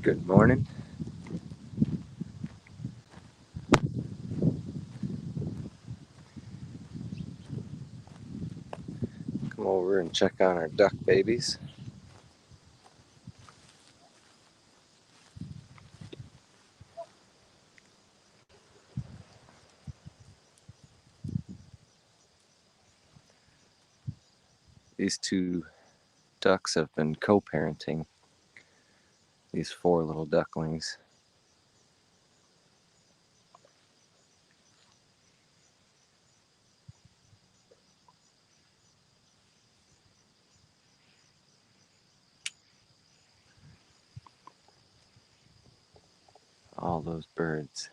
Good morning. Come over and check on our duck babies. These two ducks have been co-parenting these four little ducklings. All those birds.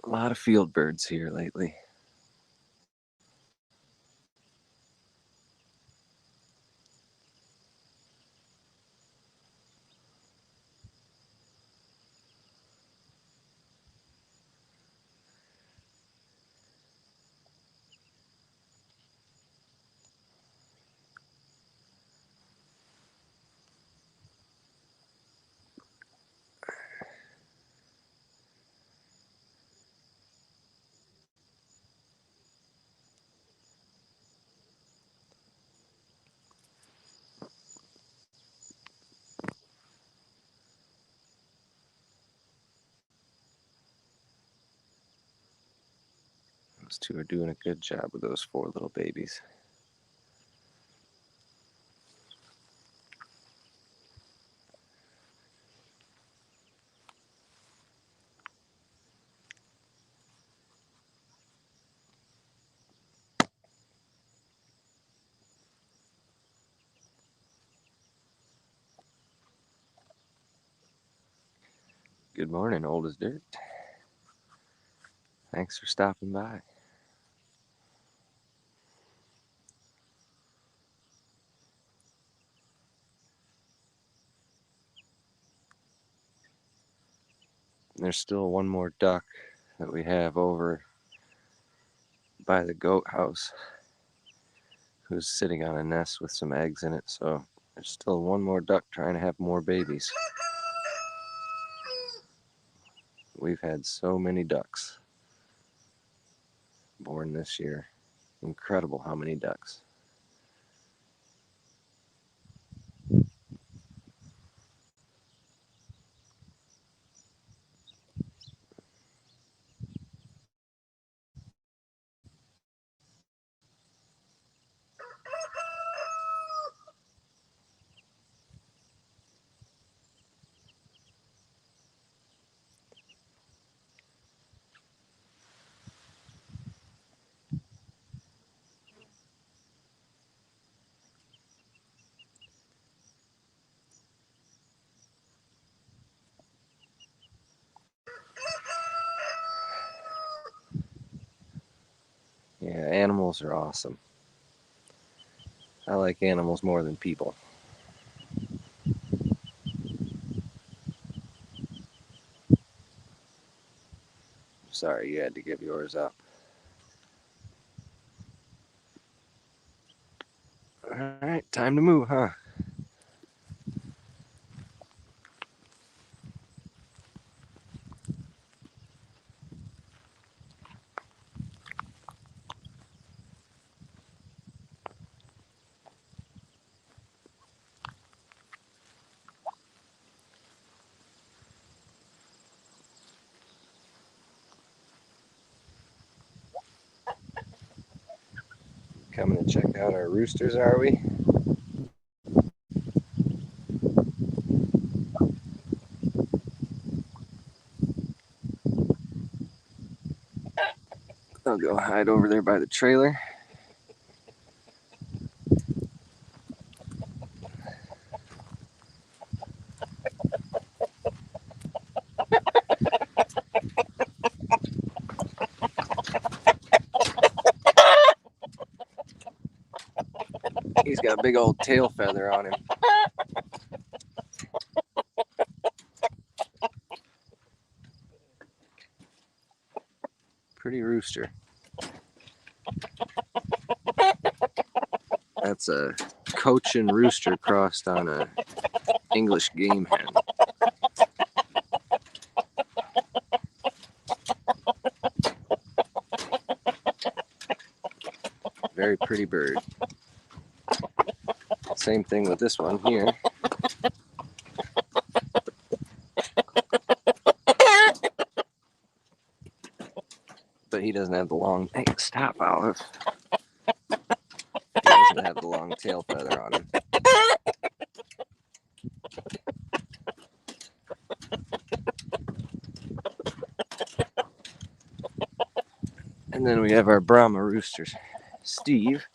A lot of field birds here lately. Those two are doing a good job with those four little babies. Good morning, old as dirt. Thanks for stopping by. There's still one more duck that we have over by the goat house who's sitting on a nest with some eggs in it, so there's still one more duck trying to have more babies. We've had so many ducks born this year. Incredible how many ducks. Yeah, animals are awesome. I like animals more than people. Sorry you had to give yours up. Alright, time to move, huh? Coming to check out our roosters, are we? I'll go hide over there by the trailer. He's got a big old tail feather on him. Pretty rooster. That's a Cochin rooster crossed on a English game hen. Very pretty bird. Same thing with this one here. But he doesn't have the long... Hey, stop, Olive. He doesn't have the long tail feather on him. And then we have our Brahma Roosters. Steve.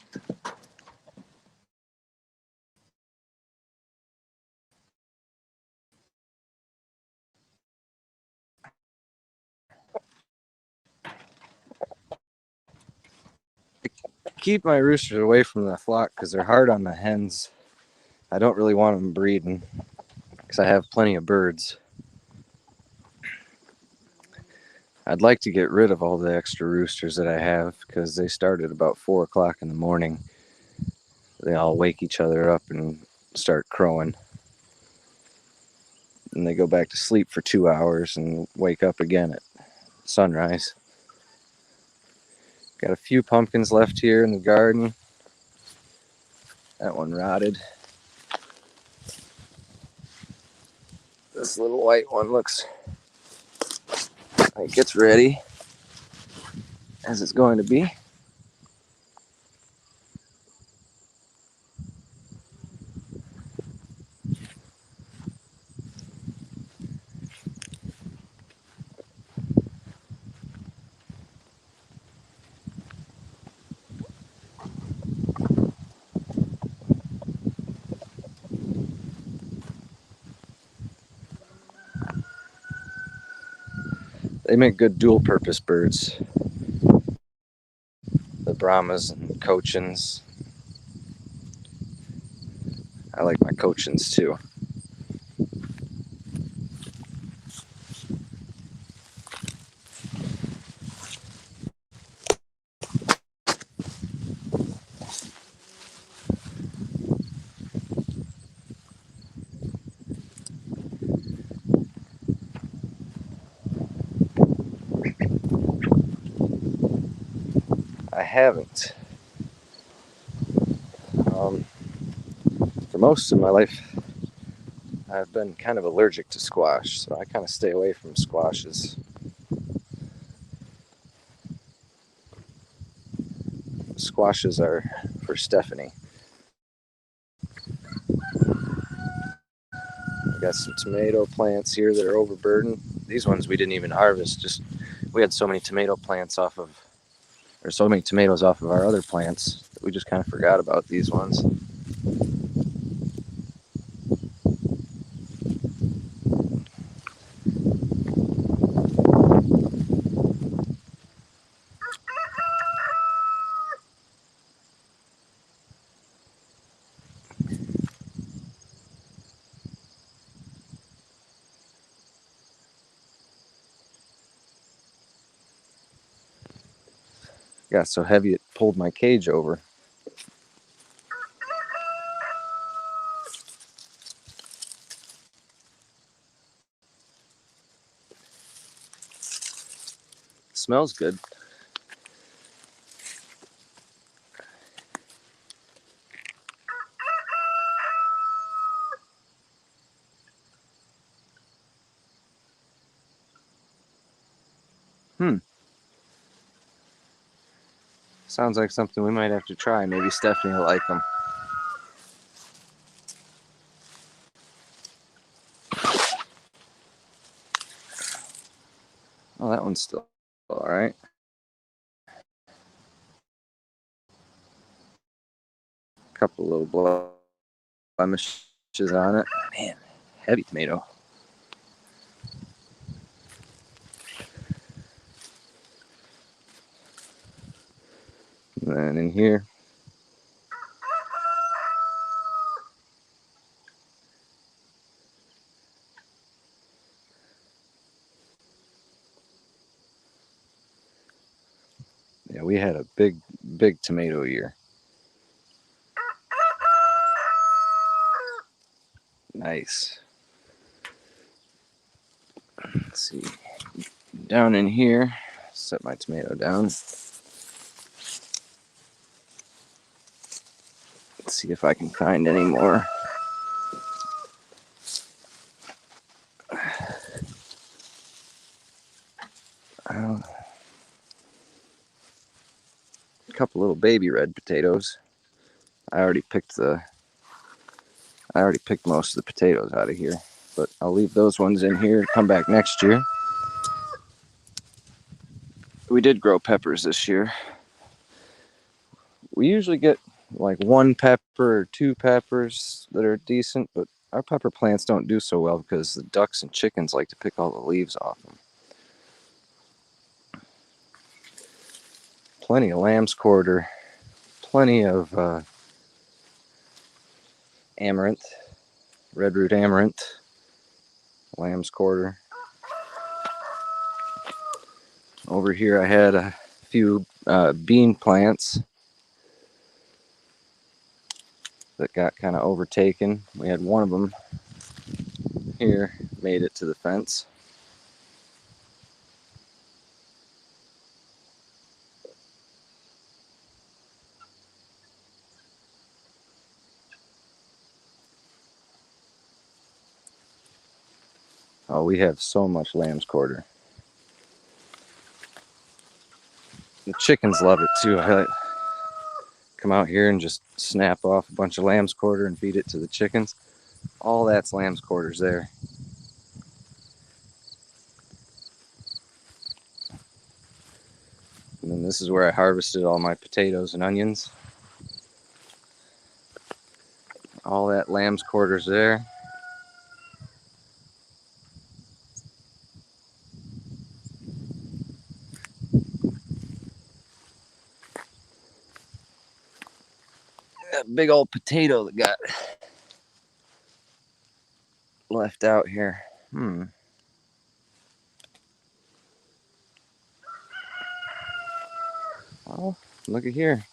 Keep my roosters away from the flock because they're hard on the hens. I don't really want them breeding because I have plenty of birds. I'd like to get rid of all the extra roosters that I have because they start at about 4 o'clock in the morning. They all wake each other up and start crowing. And they go back to sleep for 2 hours and wake up again at sunrise. Got a few pumpkins left here in the garden. That one rotted. This little white one looks like it's ready, as it's going to be. They make good dual-purpose birds. The Brahmas and Cochins. I like my Cochins too. I haven't. For most of my life, I've been kind of allergic to squash, so I kind of stay away from squashes. Squashes are for Stephanie. I got some tomato plants here that are overburdened. These ones we didn't even harvest. We had so many tomato plants so many tomatoes off of our other plants that we just kind of forgot about these ones. Got so heavy it pulled my cage over. Smells good. Sounds like something we might have to try. Maybe Stephanie will like them. Oh, that one's still all right. A couple little blemishes on it. Man, heavy tomato. And then in here, yeah, we had a big tomato year. Nice. Let's see. Down in here, set my tomato down. Let's see if I can find any more. A couple little baby red potatoes. I already picked most of the potatoes out of here, but I'll leave those ones in here and come back next year. We did grow peppers this year. We usually get like 1 pepper or 2 peppers that are decent, but our pepper plants don't do so well because the ducks and chickens like to pick all the leaves off them. Plenty of lamb's quarter, plenty of amaranth, red root amaranth, lamb's quarter. Over here I had a few bean plants that got kind of overtaken. We had one of them here, made it to the fence. Oh, we have so much lamb's quarter. The chickens love it too. I come out here and just snap off a bunch of lamb's quarter and feed it to the chickens. All that's lamb's quarters there. And then this is where I harvested all my potatoes and onions. All that lamb's quarters there. That big old potato that got left out here. Oh, look at here.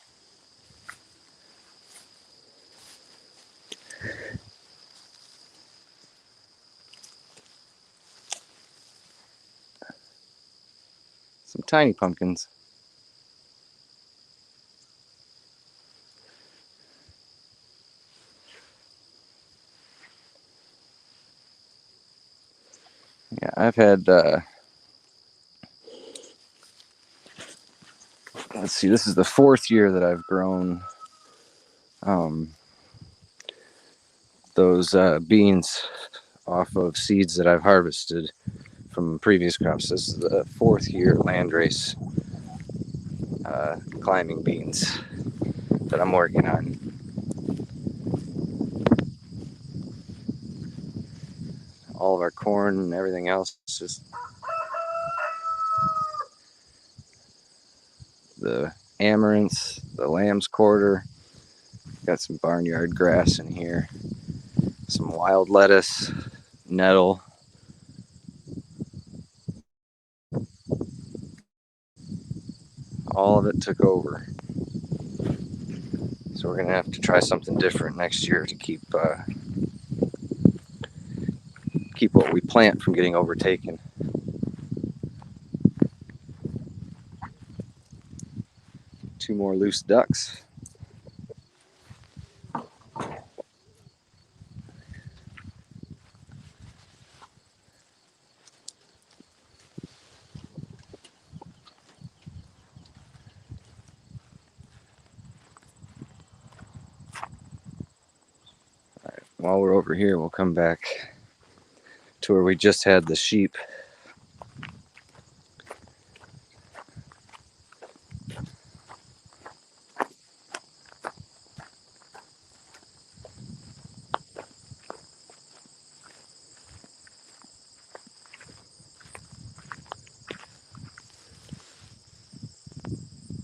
Some tiny pumpkins. Yeah, I've had, let's see, this is the 4th year that I've grown those beans off of seeds that I've harvested from previous crops. This is the 4th year landrace climbing beans that I'm working on. All of our corn and everything else is just the amaranth, the lamb's quarter. Got some barnyard grass in here, some wild lettuce, nettle. All of it took over. So we're gonna have to try something different next year to keep what we plant from getting overtaken. Two more loose ducks. While we're over here, we'll come back to where we just had the sheep.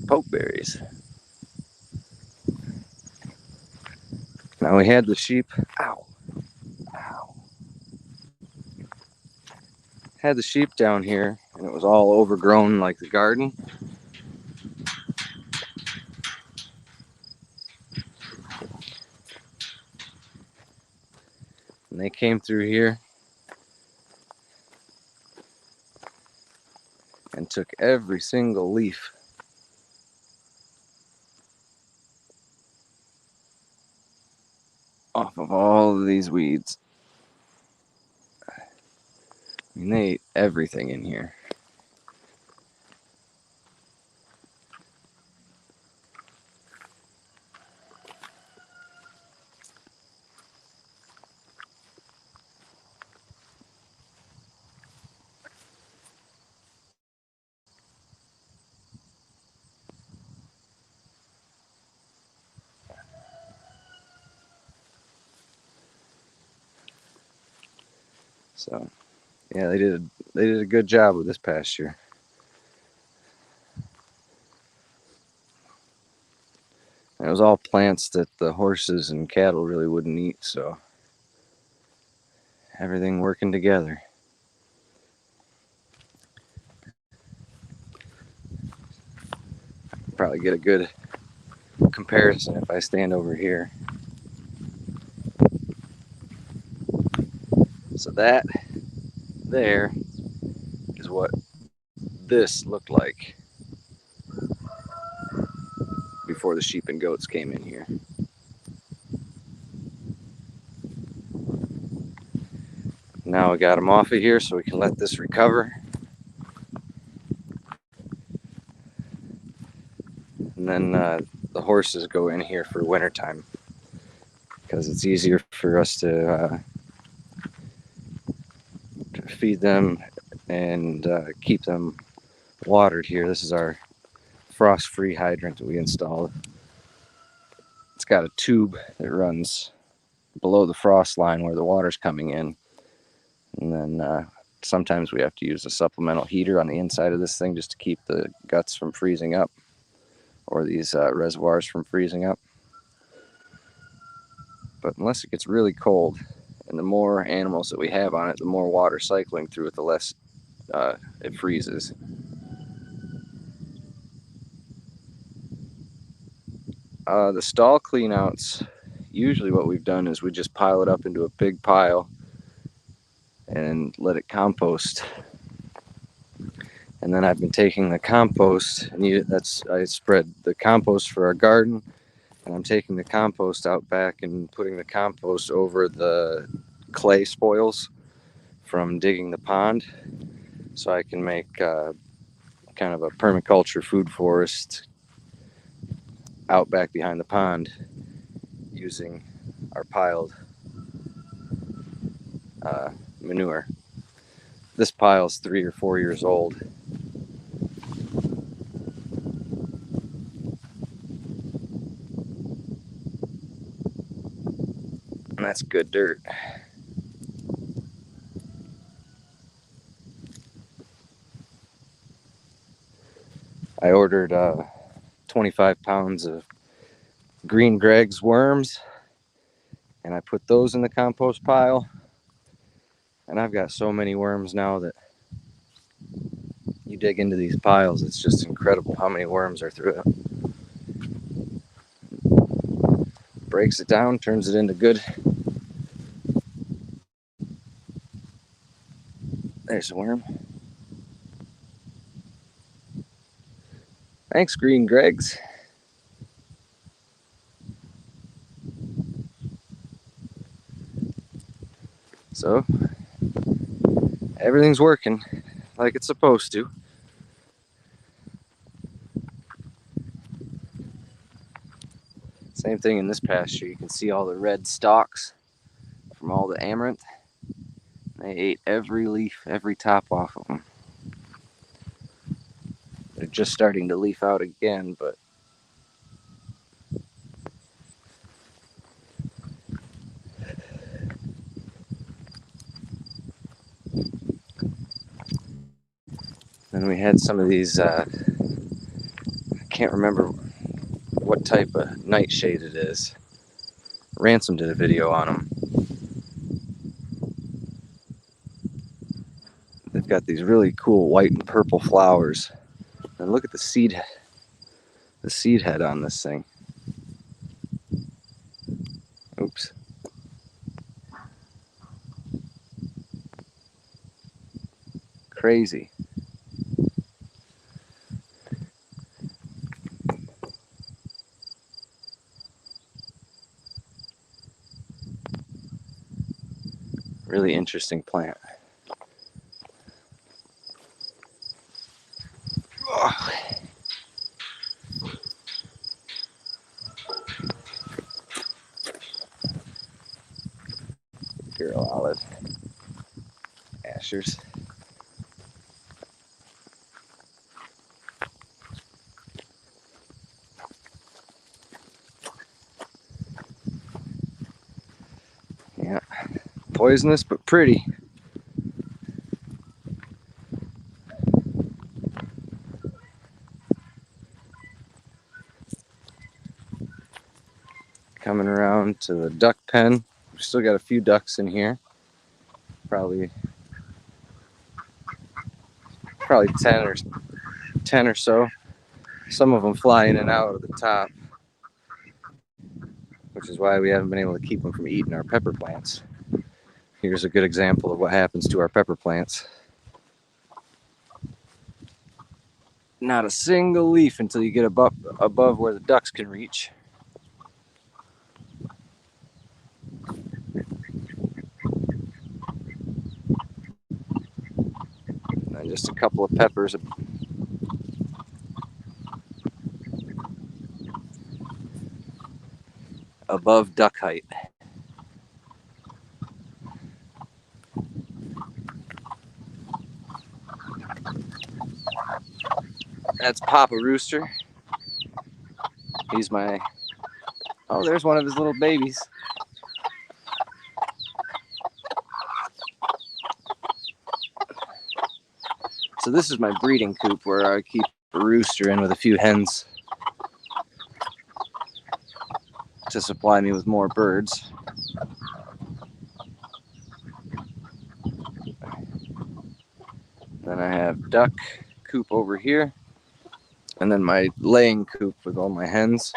Pokeberries. Now we had the sheep. Ow. Ow. Had the sheep down here, and it was all overgrown like the garden. And they came through here and took every single leaf off of all of these weeds. I mean, they ate everything in here. So, yeah, they did a good job with this pasture. And it was all plants that the horses and cattle really wouldn't eat, so everything working together. Probably get a good comparison if I stand over here. So that there is what this looked like before the sheep and goats came in here. Now we got them off of here so we can let this recover. And then the horses go in here for wintertime because it's easier for us to feed them and keep them watered here. This is our frost-free hydrant that we installed. It's got a tube that runs below the frost line where the water's coming in. And then sometimes we have to use a supplemental heater on the inside of this thing just to keep the guts from freezing up, or these reservoirs from freezing up. But unless it gets really cold, and the more animals that we have on it, the more water cycling through it, the less it freezes. The stall cleanouts, usually what we've done is we just pile it up into a big pile and let it compost. And then I've been taking the compost, and I spread the compost for our garden, and I'm taking the compost out back and putting the compost over the clay spoils from digging the pond, so I can make kind of a permaculture food forest out back behind the pond using our piled manure. This pile's 3 or 4 years old. And that's good dirt. I ordered 25 pounds of green Greg's worms, and I put those in the compost pile. And I've got so many worms now that you dig into these piles, it's just incredible how many worms are through it. Breaks it down, turns it into good. There's a worm. Thanks, green Greg's. So, everything's working like it's supposed to. Same thing in this pasture. You can see all the red stalks from all the amaranth. They ate every leaf, every top off of them. They're just starting to leaf out again, but then we had some of these, I can't remember what type of nightshade it is. Ransom did a video on them. They've got these really cool white and purple flowers. And look at the seed head on this thing. Oops. Crazy. Really interesting plant. Oh. Girl olive. Ashers. Yeah. Poisonous but pretty. Coming around to the duck pen. We've still got a few ducks in here. Probably 10 or so. Some of them fly in and out of the top, which is why we haven't been able to keep them from eating our pepper plants. Here's a good example of what happens to our pepper plants. Not a single leaf until you get above where the ducks can reach. And just a couple of peppers above duck height. That's Papa Rooster. He's my... Oh, there's one of his little babies. So this is my breeding coop where I keep a rooster in with a few hens to supply me with more birds. Then I have duck coop over here, and then my laying coop with all my hens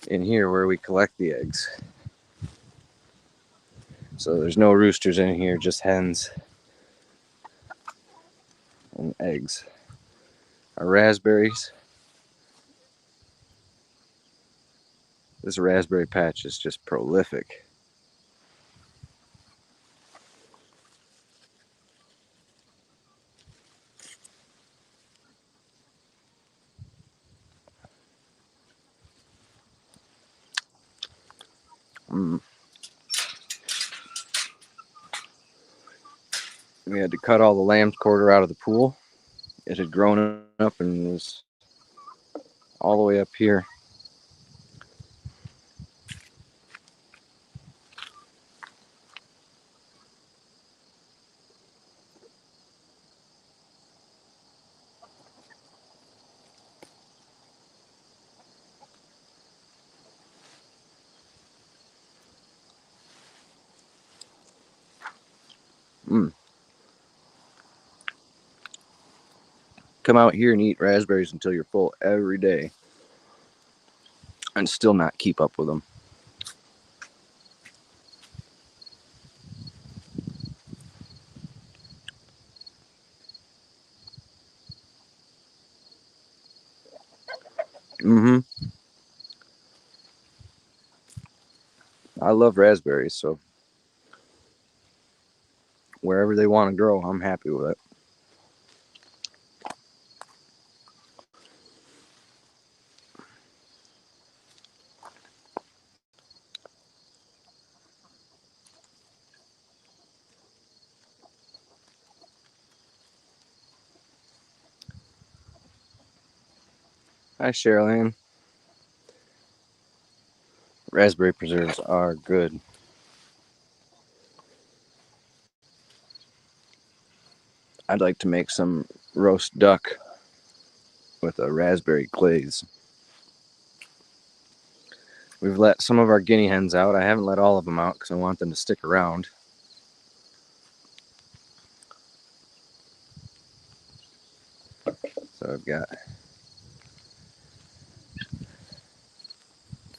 in here where we collect the eggs. So there's no roosters in here, just hens and eggs. Our raspberries. This raspberry patch is just prolific. We had to cut all the lamb's quarter out of the pool. It had grown up and was all the way up here. Come out here and eat raspberries until you're full every day and still not keep up with them. I love raspberries, so wherever they want to grow, I'm happy with it. Hi, Charlay. Raspberry preserves are good. I'd like to make some roast duck with a raspberry glaze. We've let some of our guinea hens out. I haven't let all of them out because I want them to stick around. So I've got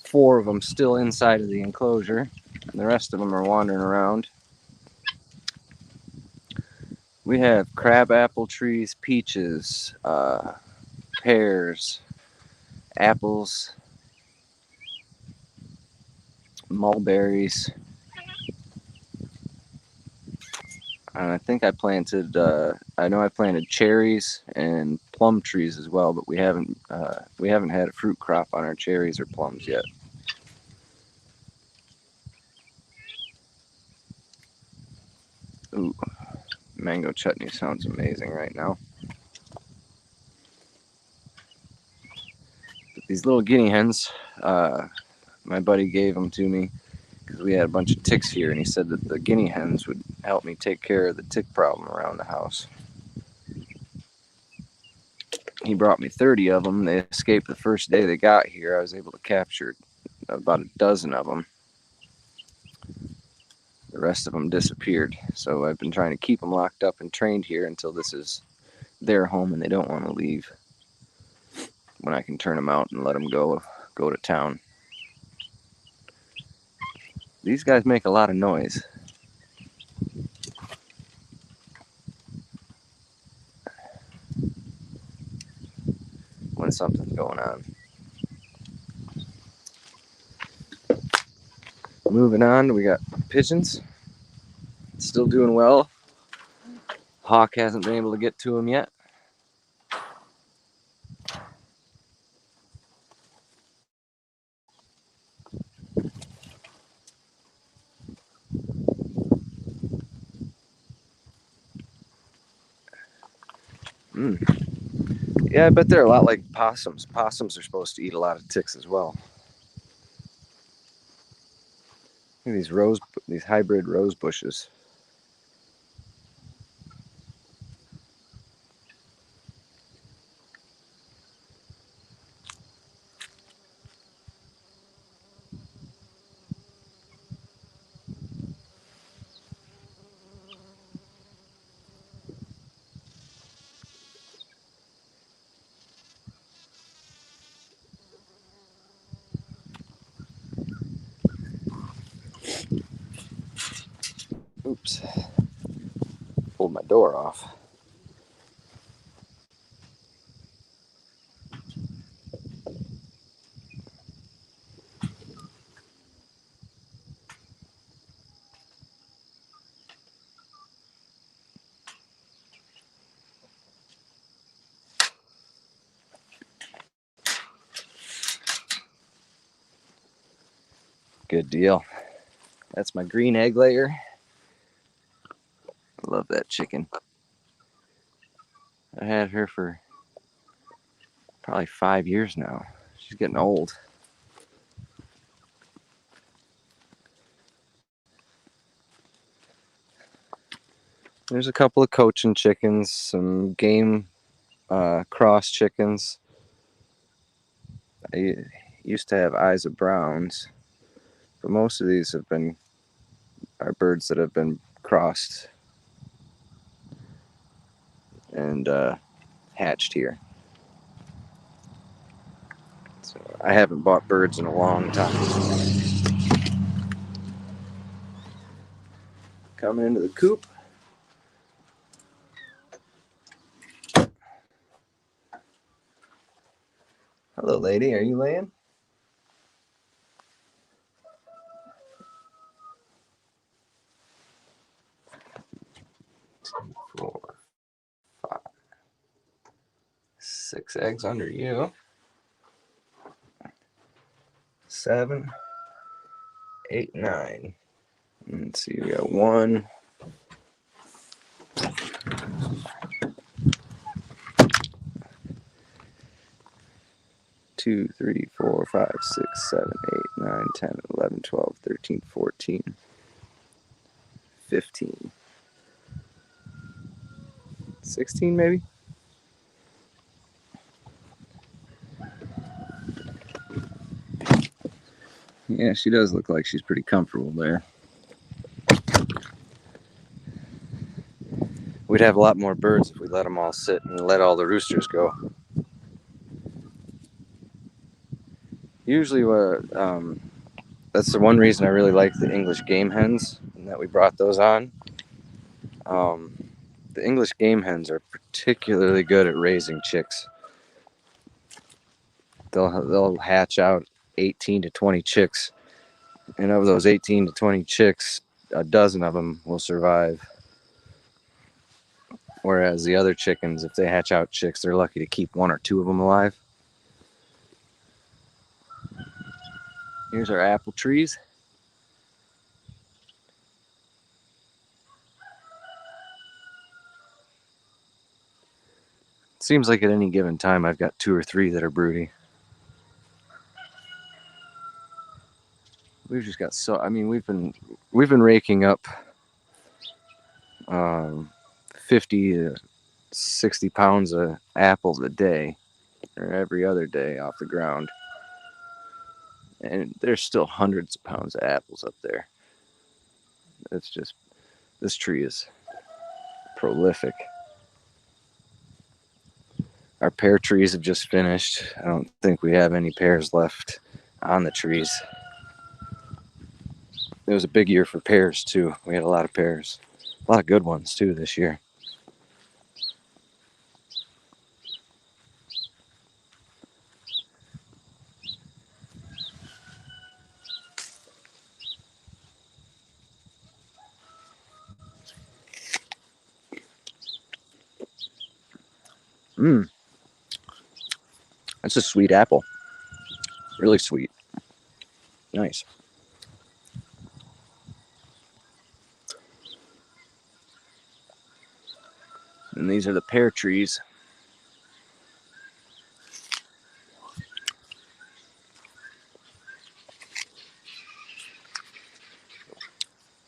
4 of them still inside of the enclosure, and the rest of them are wandering around. We have crabapple trees, peaches, pears, apples, mulberries. And I think I planted, I know I planted cherries and plum trees as well, but we haven't had a fruit crop on our cherries or plums yet. Ooh, mango chutney sounds amazing right now. But these little guinea hens, my buddy gave them to me because we had a bunch of ticks here, and he said that the guinea hens would help me take care of the tick problem around the house. He brought me 30 of them. They escaped the first day they got here. I was able to capture about a dozen of them. The rest of them disappeared. So I've been trying to keep them locked up and trained here until this is their home and they don't want to leave. When I can turn them out and let them go to town. These guys make a lot of noise. When something's going on. Moving on, we got pigeons. Still doing well. Hawk hasn't been able to get to them yet. Yeah, I bet they're a lot like possums. Possums are supposed to eat a lot of ticks as well. Look at these hybrid rose bushes. Oops. Pulled my door off. Good deal. That's my green egg layer. I love that chicken. I had her for probably 5 years now. She's getting old. There's a couple of Cochin chickens, some game cross chickens. I used to have Eyes of Browns, but most of these are birds that have been crossed and hatched here. So I haven't bought birds in a long time. Coming into the coop. Hello, lady. Are you laying? 4, 5, 6 eggs under you. 7, 8, 9. Let's see. We got 1. 2, 3, 4, 5, 6, 7, 8, 9, 10, 11, 12, 13, 14, 15, 16 maybe? Yeah, she does look like she's pretty comfortable there. We'd have a lot more birds if we let them all sit and let all the roosters go. Usually, that's the one reason I really like the English game hens, and that we brought those on. The English game hens are particularly good at raising chicks. They'll hatch out 18 to 20 chicks, and of those 18 to 20 chicks, a dozen of them will survive. Whereas the other chickens, if they hatch out chicks, they're lucky to keep 1 or 2 of them alive. Here's our apple trees. It seems like at any given time I've got 2 or 3 that are broody. We've just got we've been raking up 50 to 60 pounds of apples a day, or every other day, off the ground. And there's still hundreds of pounds of apples up there. It's just, this tree is prolific. Our pear trees have just finished. I don't think we have any pears left on the trees. It was a big year for pears too. We had a lot of pears. A lot of good ones too this year. That's a sweet apple. Really sweet. Nice. And these are the pear trees.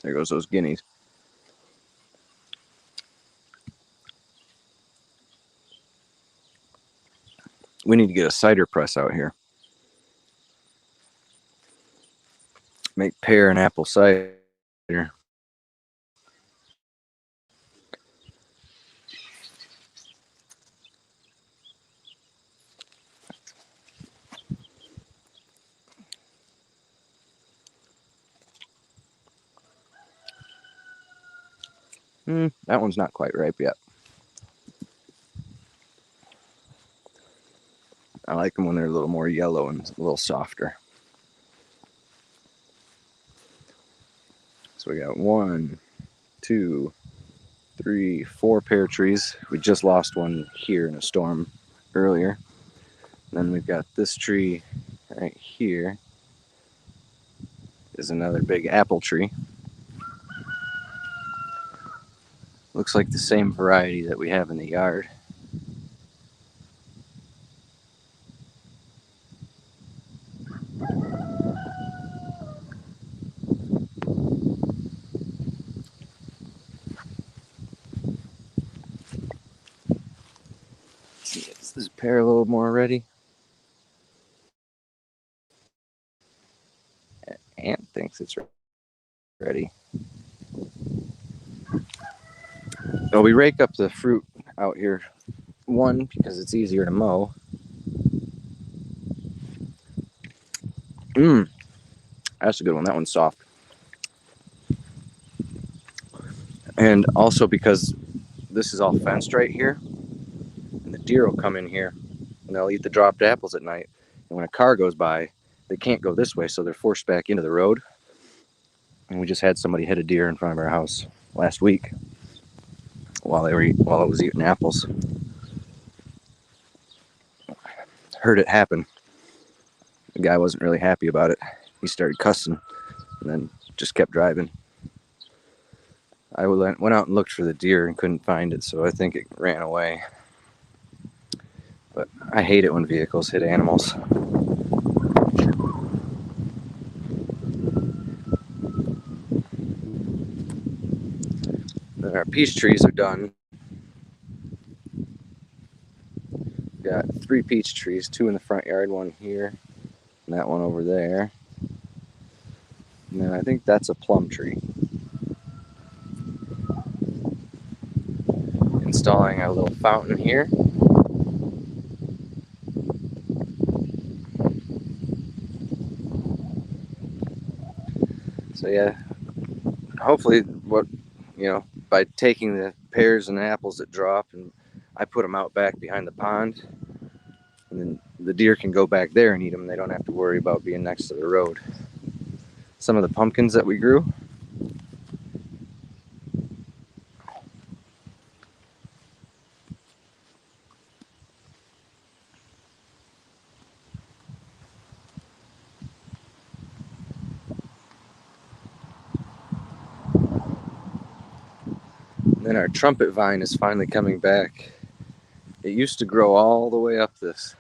There goes those guineas. We need to get a cider press out here. Make pear and apple cider. That one's not quite ripe yet. I like them when they're a little more yellow and a little softer. So we got 1, 2, 3, 4 pear trees. We just lost one here in a storm earlier. And then we've got this tree right here. Is another big apple tree. Looks like the same variety that we have in the yard. Is this pear a little more ready? Ant thinks it's ready. So we rake up the fruit out here, one, because it's easier to mow. That's a good one. That one's soft. And also because this is all fenced right here, and the deer will come in here and they'll eat the dropped apples at night. And when a car goes by, they can't go this way, so they're forced back into the road. And we just had somebody hit a deer in front of our house last week while it was eating apples. Heard it happen. The guy wasn't really happy about it. He started cussing and then just kept driving. I went out and looked for the deer and couldn't find it, so I think it ran away. But I hate it when vehicles hit animals. Then our peach trees are done. Got 3 peach trees, 2 in the front yard, 1 here, and that one over there. And then I think that's a plum tree. Installing a little fountain here. So yeah, hopefully by taking the pears and apples that drop, and I put them out back behind the pond, and then the deer can go back there and eat them. They don't have to worry about being next to the road. Some of the pumpkins that we grew, and then our trumpet vine is finally coming back. It used to grow all the way up this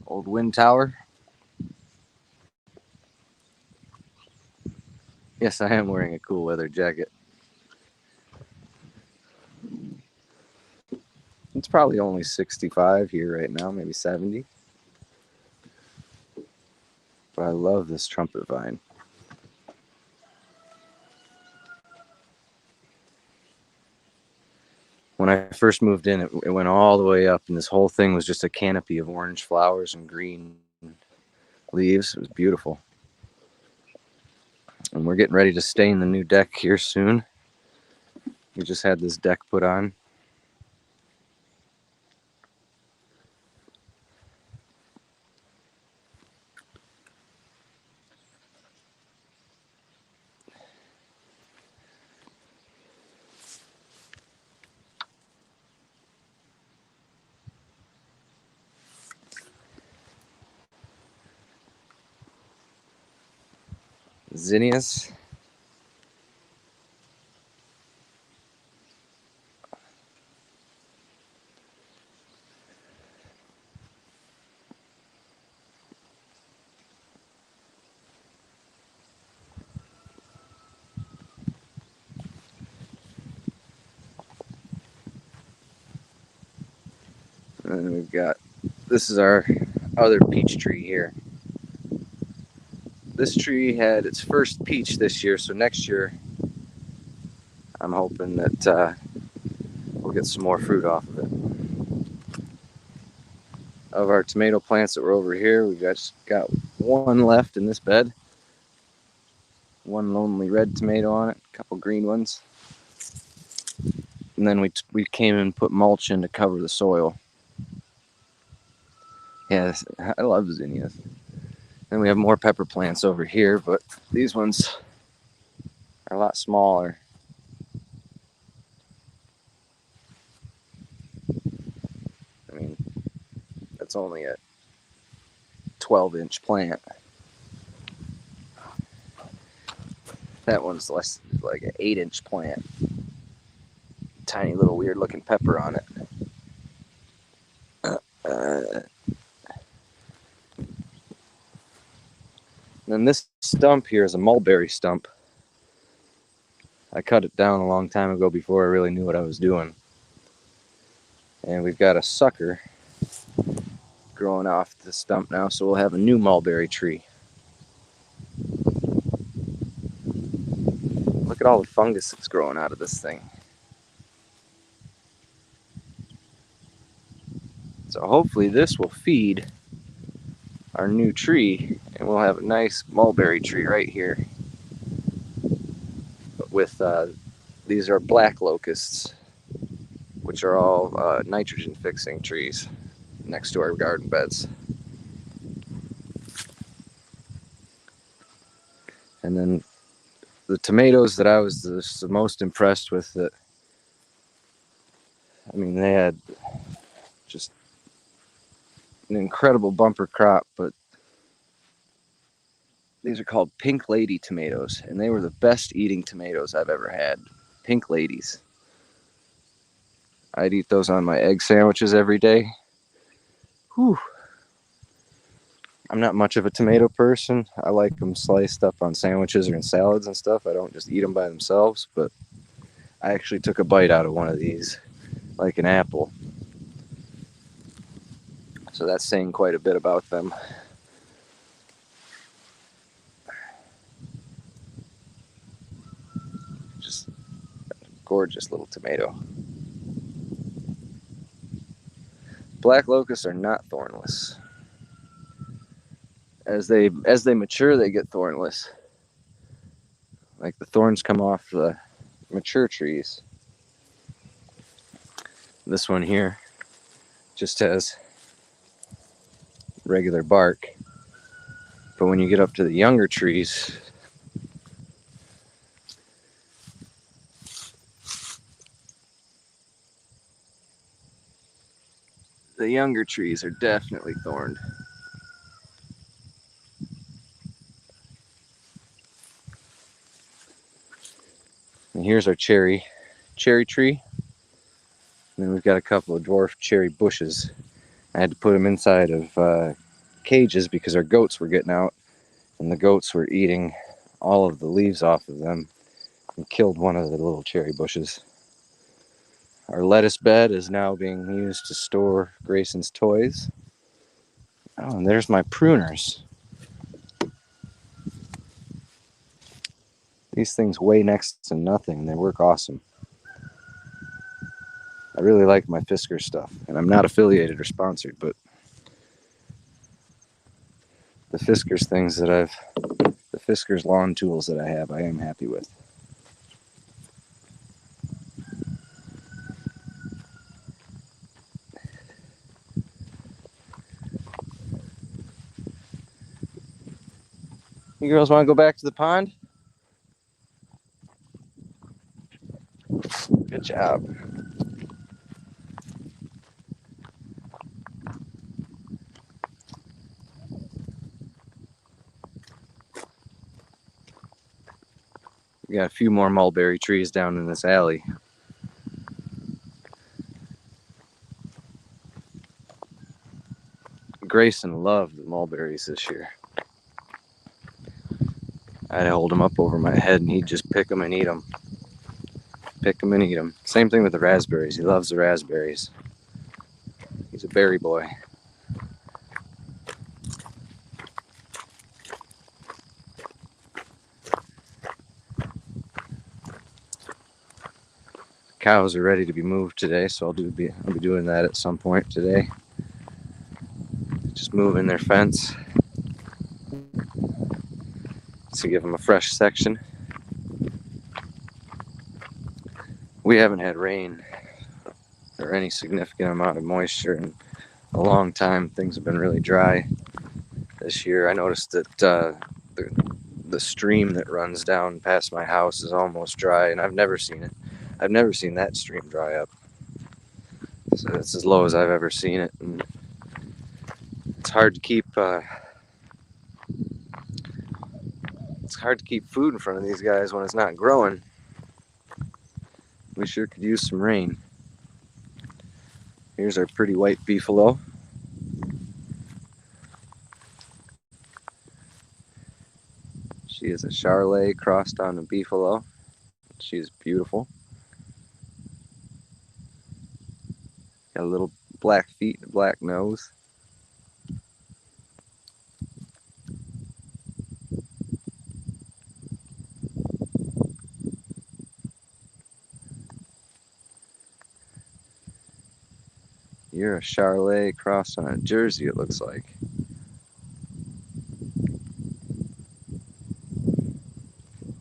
old wind tower. Yes, I am wearing a cool weather jacket. It's probably only 65 here right now, maybe 70. But I love this trumpet vine. When I first moved in, it went all the way up, and this whole thing was just a canopy of orange flowers and green leaves. It was beautiful. And we're getting ready to stain the new deck here soon. We just had this deck put on. Zinnias. And then we've got, this is our other peach tree here. This tree had its first peach this year, so next year I'm hoping that we'll get some more fruit off of it. Of our tomato plants that were over here, we've got one left in this bed. One lonely red tomato on it, a couple green ones. And then we came and put mulch in to cover the soil. Yes, I love zinnias. And we have more pepper plants over here, but these ones are a lot smaller. I mean, that's only a 12-inch plant. That one's less like an 8-inch plant. Tiny little weird looking pepper on it. And this stump here is a mulberry stump. I cut it down a long time ago before I really knew what I was doing. And we've got a sucker growing off the stump now, so we'll have a new mulberry tree. Look at all the fungus that's growing out of this thing. So hopefully this will feed our new tree, and we'll have a nice mulberry tree right here. With these are black locusts, which are all nitrogen fixing trees next to our garden beds. And then the tomatoes that I was the most impressed with, that I mean, they had just an incredible bumper crop, but these are called Pink Lady tomatoes, and they were the best eating tomatoes I've ever had. Pink Ladies. I'd eat those on my egg sandwiches every day. Whew. I'm not much of a tomato person. I like them sliced up on sandwiches or in salads and stuff. I don't just eat them by themselves, but I actually took a bite out of one of these, like an apple. So that's saying quite a bit about them. Just a gorgeous little tomato. Black locusts are not thornless. As they mature, they get thornless. Like the thorns come off the mature trees. This one here just has regular bark, but when you get up to the younger trees, the younger trees are definitely thorned. And here's our cherry tree. And then we've got a couple of dwarf cherry bushes. I had to put them inside of cages because our goats were getting out, and the goats were eating all of the leaves off of them and killed one of the little cherry bushes. Our lettuce bed is now being used to store Grayson's toys. Oh, and there's my pruners. These things weigh next to nothing and they work awesome. I really like my Fisker stuff, and I'm not affiliated or sponsored, but the Fisker's lawn tools that I have, I am happy with. You girls want to go back to the pond? Good job. We got a few more mulberry trees down in this alley. Grayson loved the mulberries this year. I'd hold them up over my head and he'd just pick them and eat them. Pick them and eat them. Same thing with the raspberries. He loves the raspberries. He's a berry boy. Cows are ready to be moved today, so I'll be doing that at some point today. Just moving their fence to give them a fresh section. We haven't had rain or any significant amount of moisture in a long time. Things have been really dry this year. I noticed that the stream that runs down past my house is almost dry, and I've never seen it. I've never seen that stream dry up. So it's as low as I've ever seen it, and it's hard to keep food in front of these guys when it's not growing. We sure could use some rain. Here's our pretty white beefalo. She is a Charlay crossed on a beefalo. She's beautiful. Got a little black feet and a black nose. You're a Charlay crossed on a Jersey, it looks like.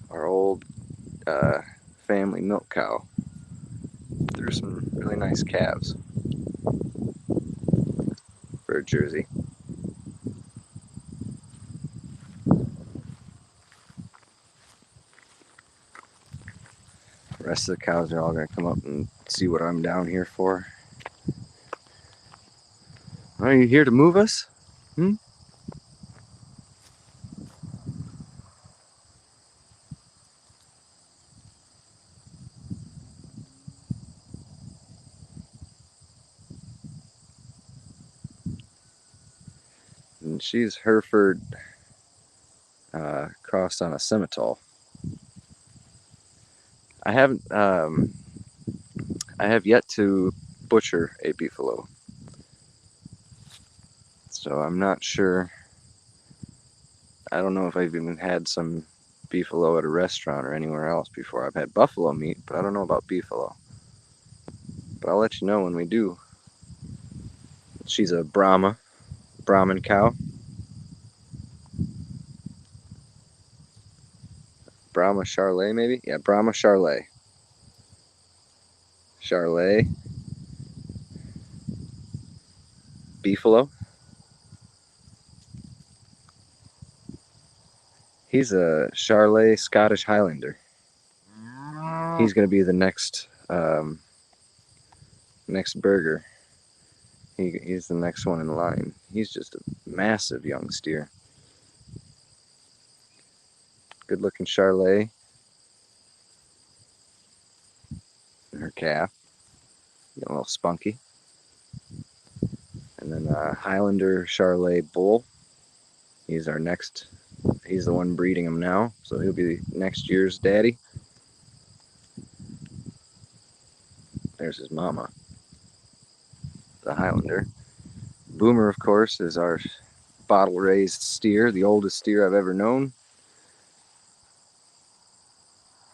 Our old family milk cow. Threw some really nice calves for a Jersey. The rest of the cows are all going to come up and see what I'm down here for. Are you here to move us? Hmm? And she's Hereford crossed on a Simmental. I have yet to butcher a beefalo, so I'm not sure. I don't know if I've even had some beefalo at a restaurant or anywhere else before. I've had buffalo meat, but I don't know about beefalo. But I'll let you know when we do. She's a Brahman cow. Brahma Charlay, maybe? Yeah, Brahma Charlay. Charlay, Beefalo. He's a Charlay Scottish Highlander. He's going to be the next burger. He's the next one in line. He's just a massive young steer. Good looking Charlay. And her calf. Getting a little spunky. And then Highlander Charlay bull. He's the one breeding him now. So he'll be next year's daddy. There's his mama, the Highlander. Boomer, of course, is our bottle raised steer, the oldest steer I've ever known.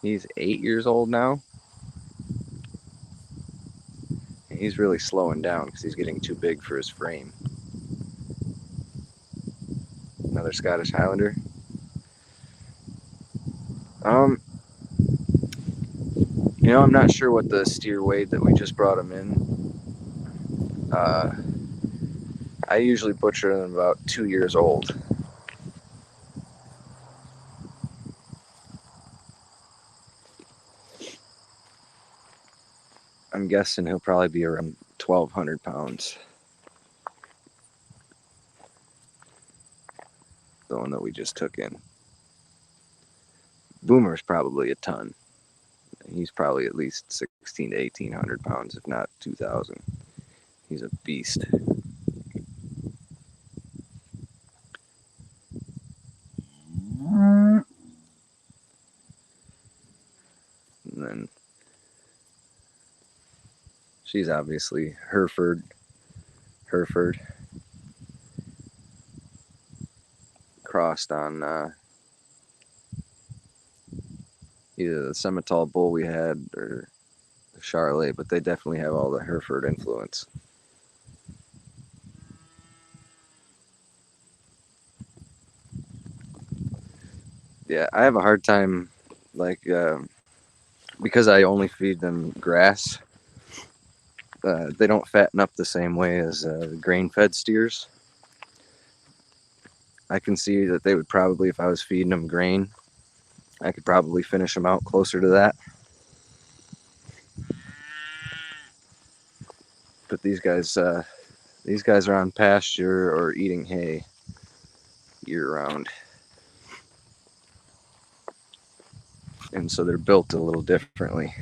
He's 8 years old now. And he's really slowing down because he's getting too big for his frame. Another Scottish Highlander. I'm not sure what the steer weighed that we just brought him in. I usually butcher them about 2 years old. I'm guessing he'll probably be around 1,200 pounds. The one that we just took in. Boomer's probably a ton. He's probably at least 1,600 to 1,800 pounds, if not 2,000. He's a beast. And then she's obviously Hereford. Crossed on either the Simmental bull we had or the Charlay, but they definitely have all the Hereford influence. Yeah, I have a hard time, because I only feed them grass. They don't fatten up the same way as grain-fed steers. I can see that they would probably, if I was feeding them grain, I could probably finish them out closer to that. But these guys are on pasture or eating hay year-round. And so they're built a little differently.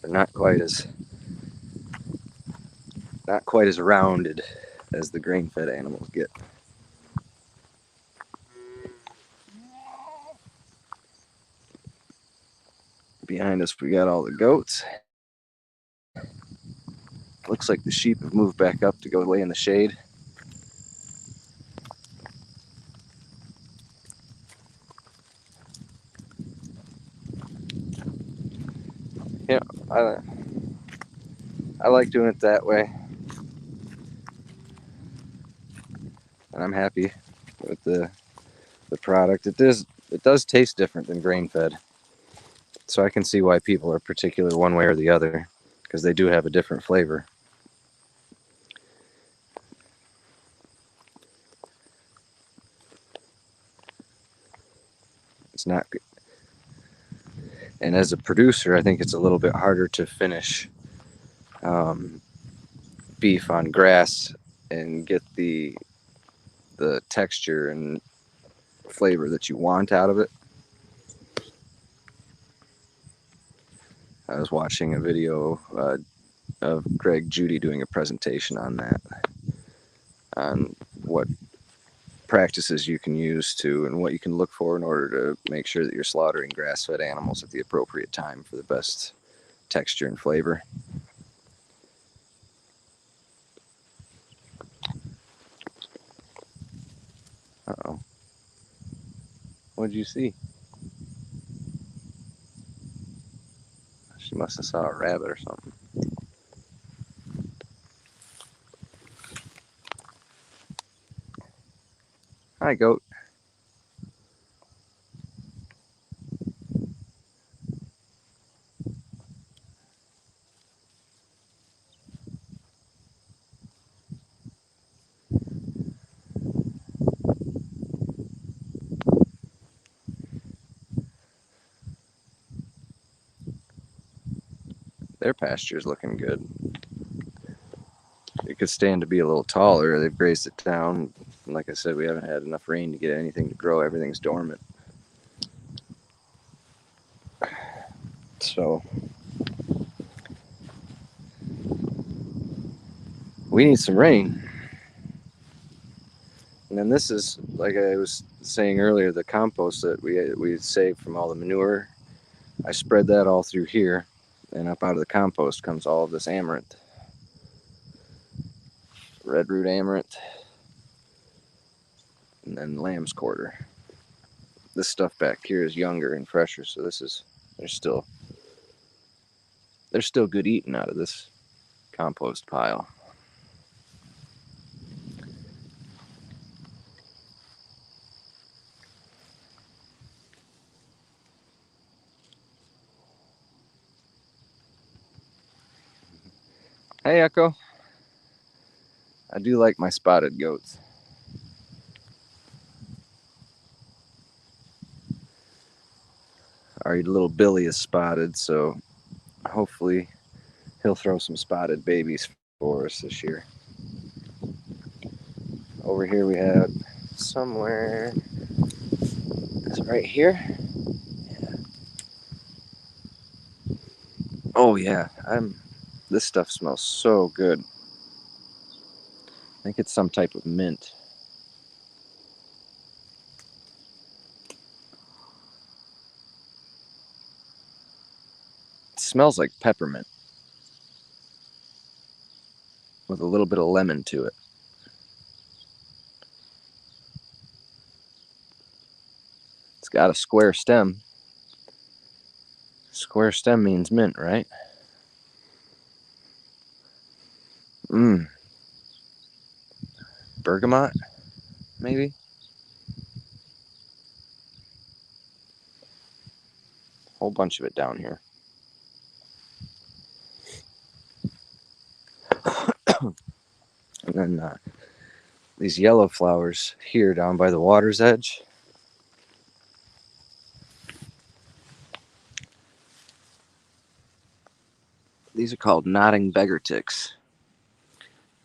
They're not quite as rounded as the grain-fed animals get. Behind us, we got all the goats. Looks like the sheep have moved back up to go lay in the shade. Yeah, I like doing it that way. And I'm happy with the product. It does taste different than grain-fed. So I can see why people are particular one way or the other, because they do have a different flavor. It's not good. And as a producer, I think it's a little bit harder to finish beef on grass and get the texture and flavor that you want out of it. I was watching a video of Greg Judy doing a presentation on that, on what practices you can use to and what you can look for in order to make sure that you're slaughtering grass-fed animals at the appropriate time for the best texture and flavor. Uh-oh. What'd you see? She must have saw a rabbit or something. Hi, goat. Their pasture's looking good. It could stand to be a little taller. They've grazed it down. Like I said, we haven't had enough rain to get anything to grow. Everything's dormant. So we need some rain. And then this is, like I was saying earlier, the compost that we saved from all the manure. I spread that all through here, and up out of the compost comes all of this amaranth. Red root amaranth, and then lamb's quarter. This stuff back here is younger and fresher, so there's still good eating out of this compost pile. Hey, Echo. I do like my spotted goats. Our little Billy is spotted, so hopefully he'll throw some spotted babies for us this year. Over here we have somewhere, is it right here? Yeah. Oh yeah, this stuff smells so good. I think it's some type of mint. It smells like peppermint with a little bit of lemon to it. It's got a square stem. Square stem means mint, right? Bergamot, maybe? Whole bunch of it down here. And then these yellow flowers here down by the water's edge. These are called nodding beggar ticks.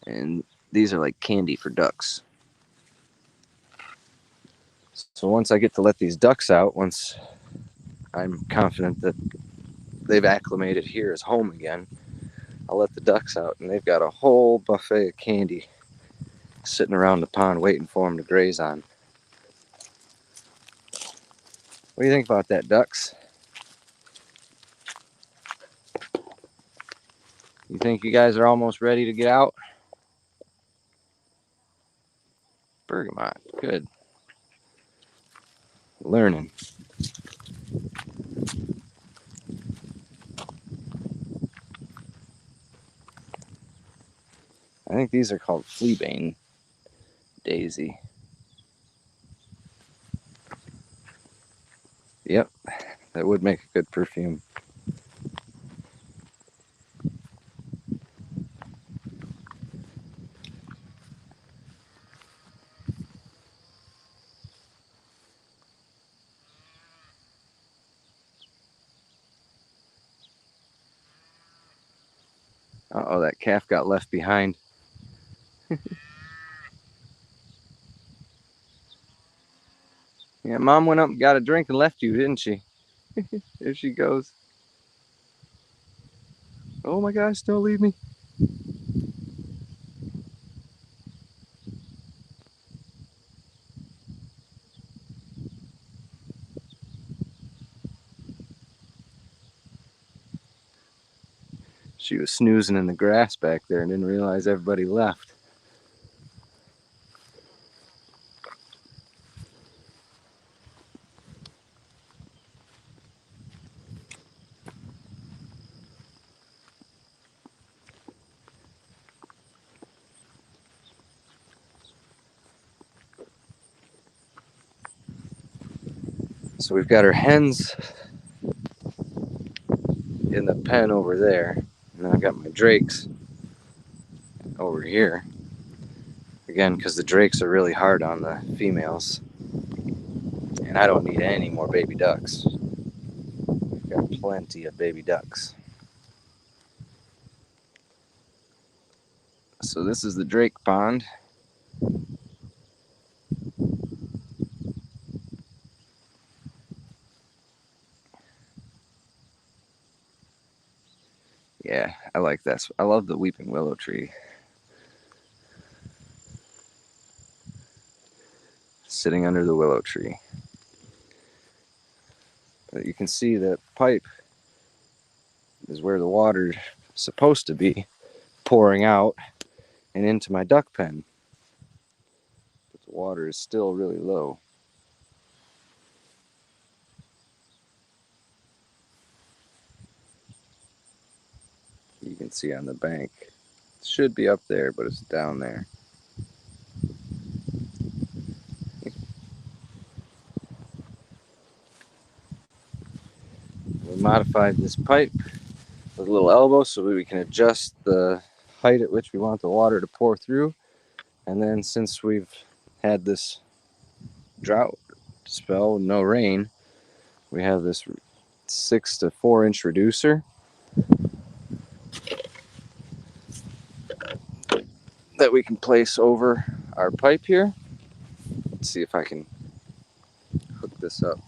And these are like candy for ducks. So once I get to let these ducks out, once I'm confident that they've acclimated here as home again, I'll let the ducks out, and they've got a whole buffet of candy sitting around the pond waiting for them to graze on. What do you think about that, ducks? You think you guys are almost ready to get out? Bergamot, good. Learning. I think these are called fleabane daisy. Yep, that would make a good perfume. Uh-oh, that calf got left behind. Yeah, Mom went up and got a drink and left you, didn't she? There she goes. Oh my gosh, don't leave me. She was snoozing in the grass back there and didn't realize everybody left. So we've got our hens in the pen over there, and then I've got my drakes over here. Again, because the drakes are really hard on the females, and I don't need any more baby ducks. I've got plenty of baby ducks. So this is the Drake Pond. Yeah, I like this. I love the weeping willow tree. Sitting under the willow tree. But you can see that pipe is where the water's supposed to be pouring out and into my duck pen. But the water is still really low. You can see on the bank. It should be up there, but it's down there. We modified this pipe with a little elbow so we can adjust the height at which we want the water to pour through. And then since we've had this drought spell, no rain, we have this 6 to 4 inch reducer that we can place over our pipe here. Let's see if I can hook this up.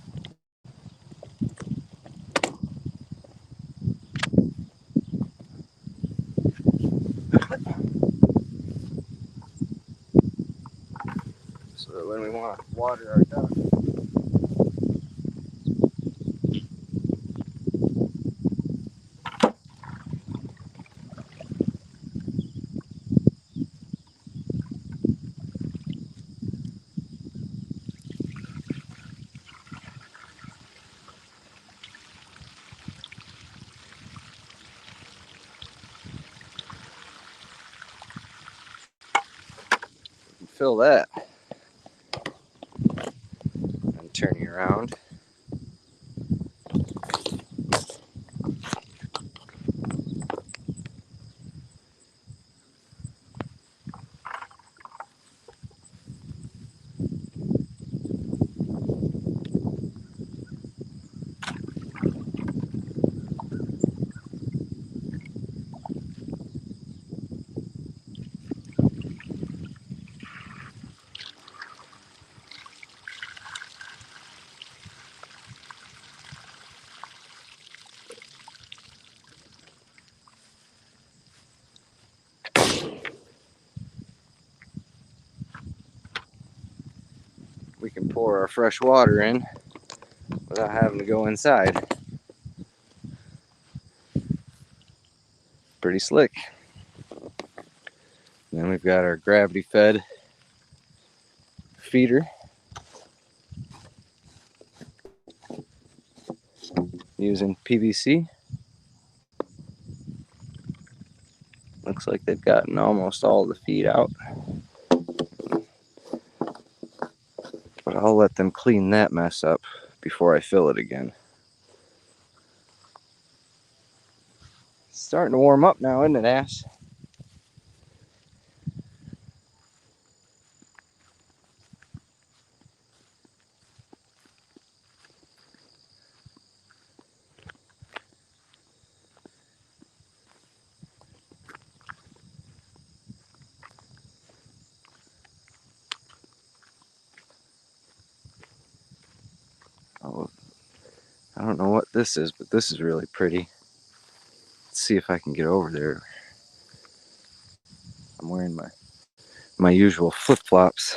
So that when we want to water our duck, we can fill that. I'm turning around. We can pour our fresh water in without having to go inside. Pretty slick. And then we've got our gravity fed feeder using PVC. Looks like they've gotten almost all the feed out. But I'll let them clean that mess up before I fill it again. It's starting to warm up now, isn't it, Ash? Oh, I don't know what this is, but this is really pretty. Let's see if I can get over there. I'm wearing my usual flip-flops.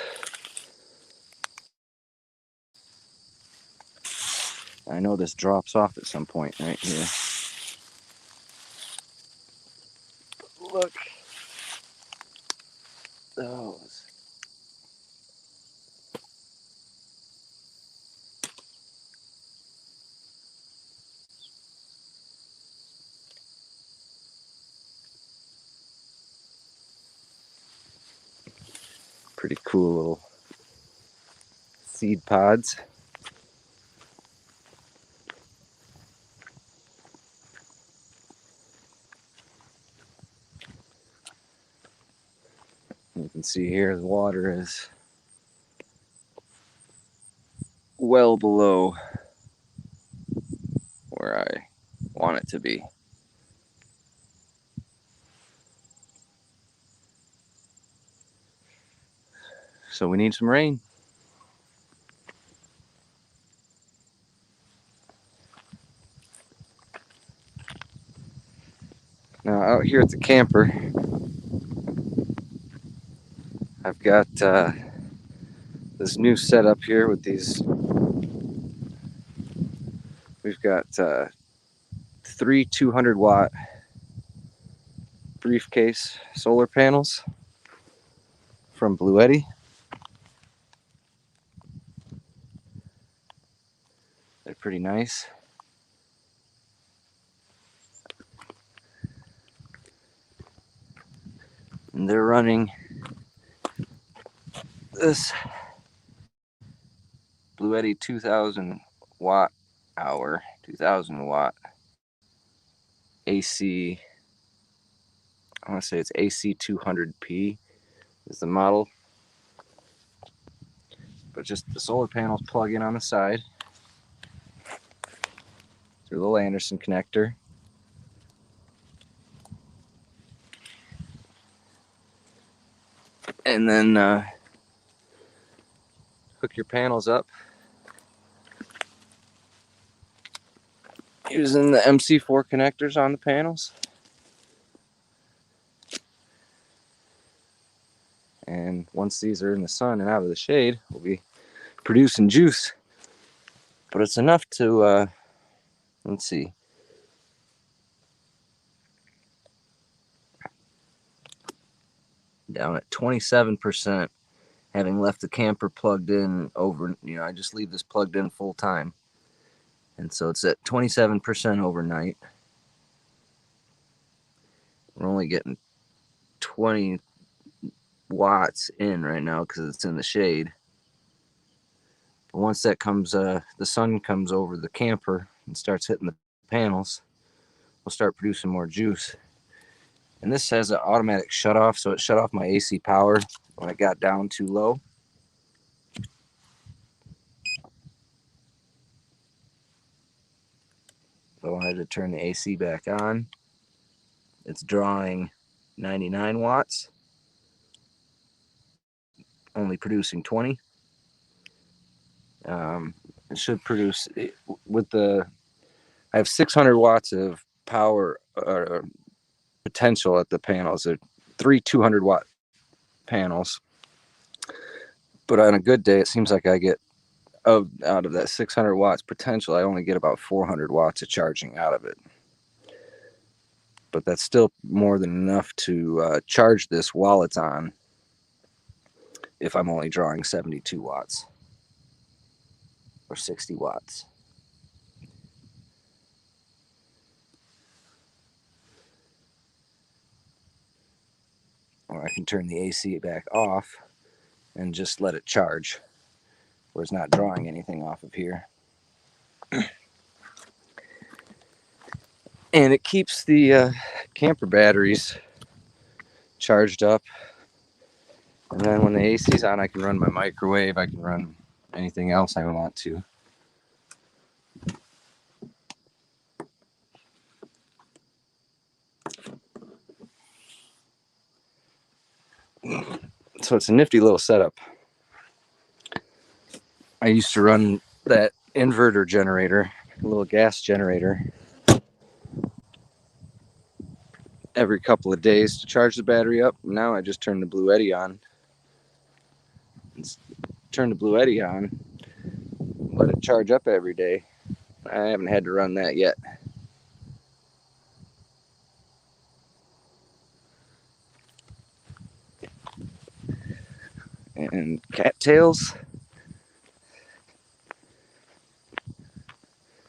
I know this drops off at some point right here. Look. Those. Pretty cool little seed pods. You can see here the water is well below where I want it to be. So we need some rain. Now out here at the camper, I've got this new setup here with these. We've got 3 200-watt briefcase solar panels from Bluetti. They're pretty nice. And they're running this Bluetti 2000 watt hour, 2000 watt AC. I want to say it's AC 200p is the model. But just the solar panels plug in on the side through the little Anderson connector. And then hook your panels up using the MC4 connectors on the panels. And once these are in the sun and out of the shade, we'll be producing juice. But it's enough to, let's see, down at 27%, having left the camper plugged in over, I just leave this plugged in full time. And so it's at 27% overnight. We're only getting 20 watts in right now because it's in the shade. But once that comes, the sun comes over the camper and starts hitting the panels, we'll start producing more juice. And this has an automatic shut off, so it shut off my AC power when it got down too low. So I had to turn the AC back on. It's drawing 99 watts, only producing 20. It should produce with the. I have 600 watts of power potential at the panels. They're 3 200-watt panels, but on a good day, it seems like I get out of that 600 watts potential, I only get about 400 watts of charging out of it. But that's still more than enough to charge this while it's on, if I'm only drawing 72 watts or 60 watts. Or I can turn the AC back off and just let it charge, where it's not drawing anything off of here. And it keeps the camper batteries charged up. And then when the AC's on, I can run my microwave. I can run anything else I want to. So it's a nifty little setup. I used to run that inverter generator, a little gas generator, every couple of days to charge the battery up. Now I just turn the Bluetti on. Let it charge up every day. I haven't had to run that yet. And cattails.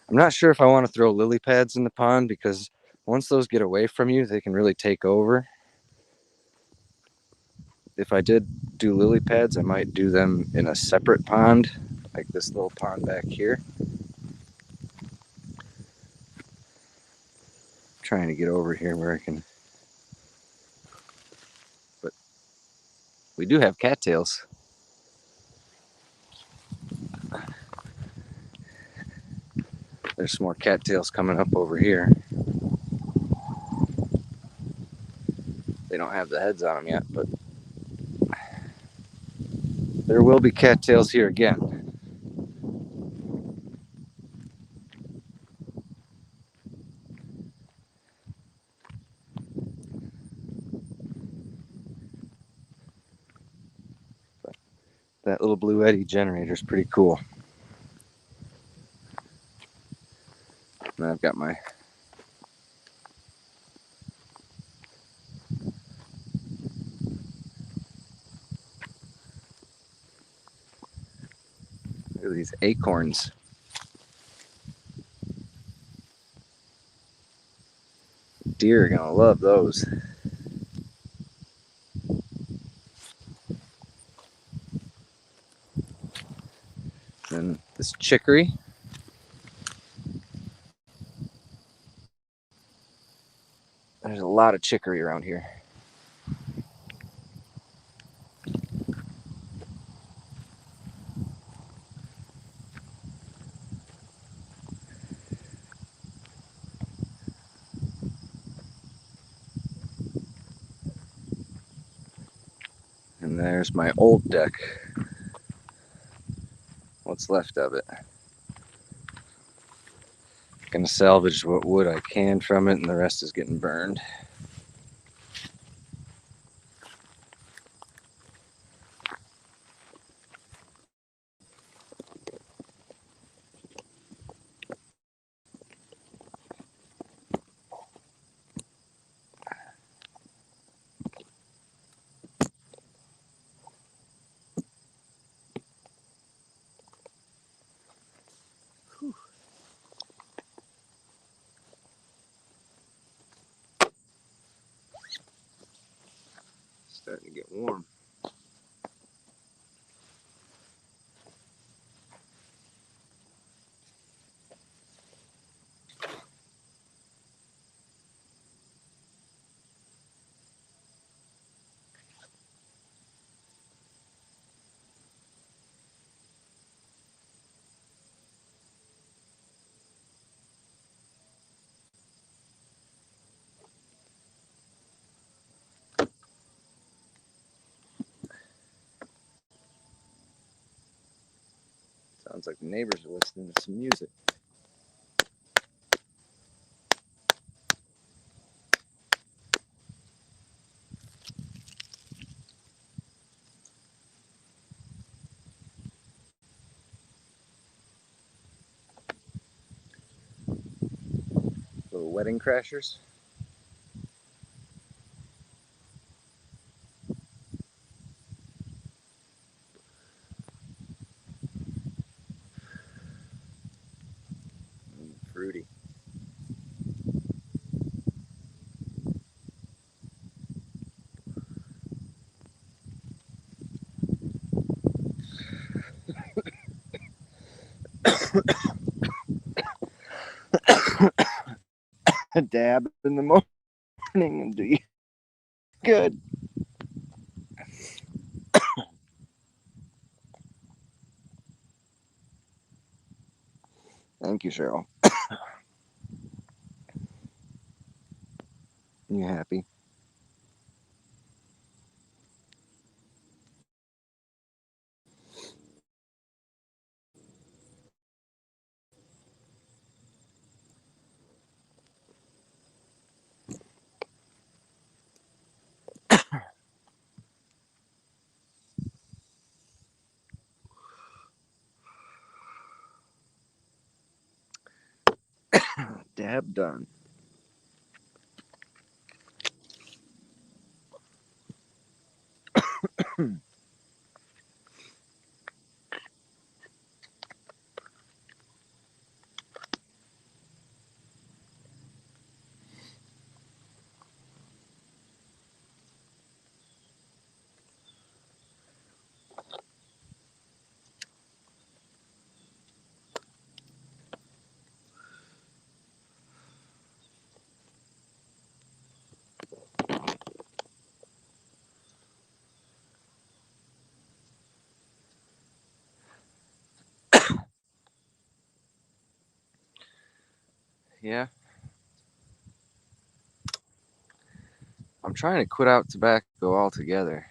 I'm not sure if I want to throw lily pads in the pond, because once those get away from you, they can really take over. If I did do lily pads, I might do them in a separate pond, like this little pond back here. I'm trying to get over here where I can. But we do have cattails. There's some more cattails coming up over here. They don't have the heads on them yet, but There will be cattails here again. That little blue eddy generator is pretty cool. And I've got my look at these acorns. Deer are gonna love those. And this chicory. There's a lot of chicory around here. And there's my old deck. What's left of it. Gonna salvage what wood I can from it, and the rest is getting burned. Starting to get warm. Sounds like the neighbors are listening to some music. Little wedding crashers. Fruity. A dab in the morning and do you good. Thank you, Cheryl. You happy? Dab done. Yeah. I'm trying to quit out tobacco altogether.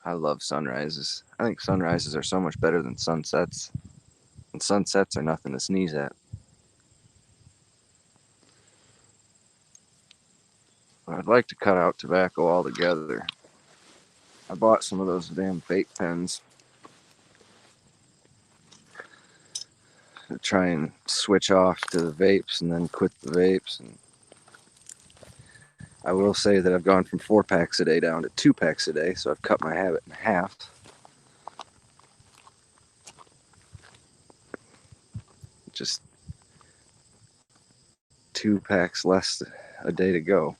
I love sunrises. I think sunrises are so much better than sunsets. And sunsets are nothing to sneeze at. I'd like to cut out tobacco altogether. I bought some of those damn vape pens to try and switch off to the vapes and then quit the vapes. And I will say that I've gone from 4 packs a day down to 2 packs a day, so I've cut my habit in half. Just 2 packs less a day to go.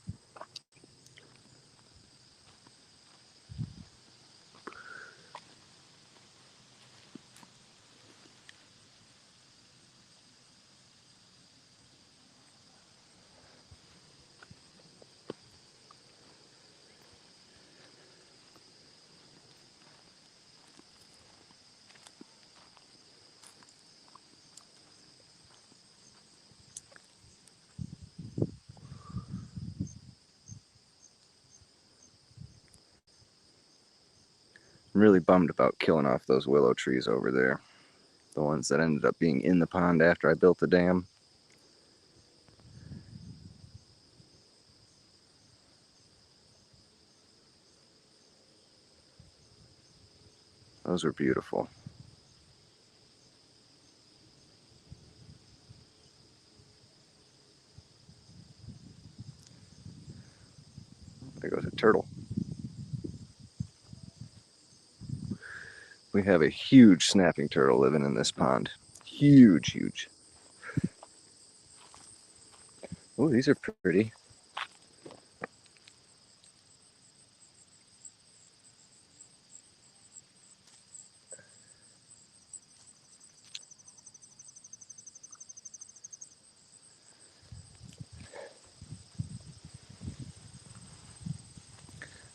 I'm really bummed about killing off those willow trees over there. The ones that ended up being in the pond after I built the dam. Those were beautiful. There goes a turtle. We have a huge snapping turtle living in this pond. Huge, huge. Oh, these are pretty.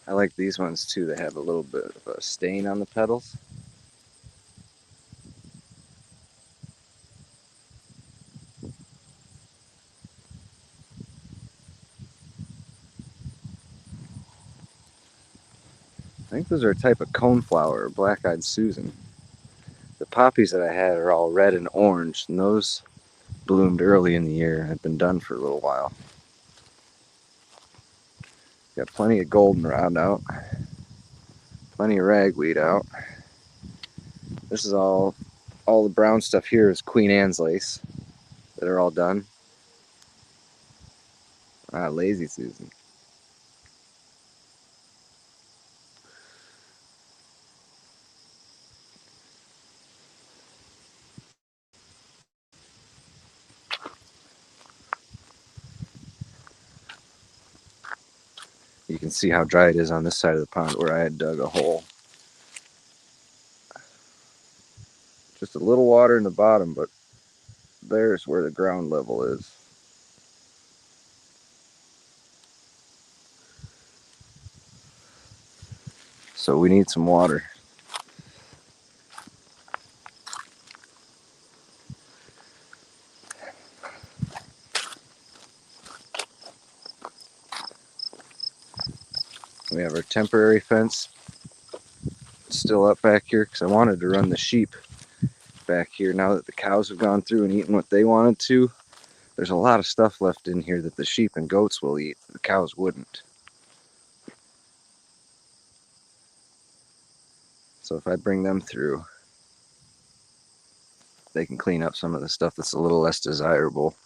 I like these ones too. They have a little bit of a stain on the petals. I think those are a type of coneflower or black-eyed Susan. The poppies that I had are all red and orange, and those bloomed early in the year and have been done for a little while. Got plenty of goldenrod out, plenty of ragweed out. This is all the brown stuff here is Queen Anne's lace that are all done. Ah, lazy Susan. You can see how dry it is on this side of the pond where I had dug a hole. Just a little water in the bottom, but there's where the ground level is. So we need some water. We have our temporary fence still up back here because I wanted to run the sheep back here. Now that the cows have gone through and eaten what they wanted to, there's a lot of stuff left in here that the sheep and goats will eat. The cows wouldn't. So if I bring them through, they can clean up some of the stuff that's a little less desirable.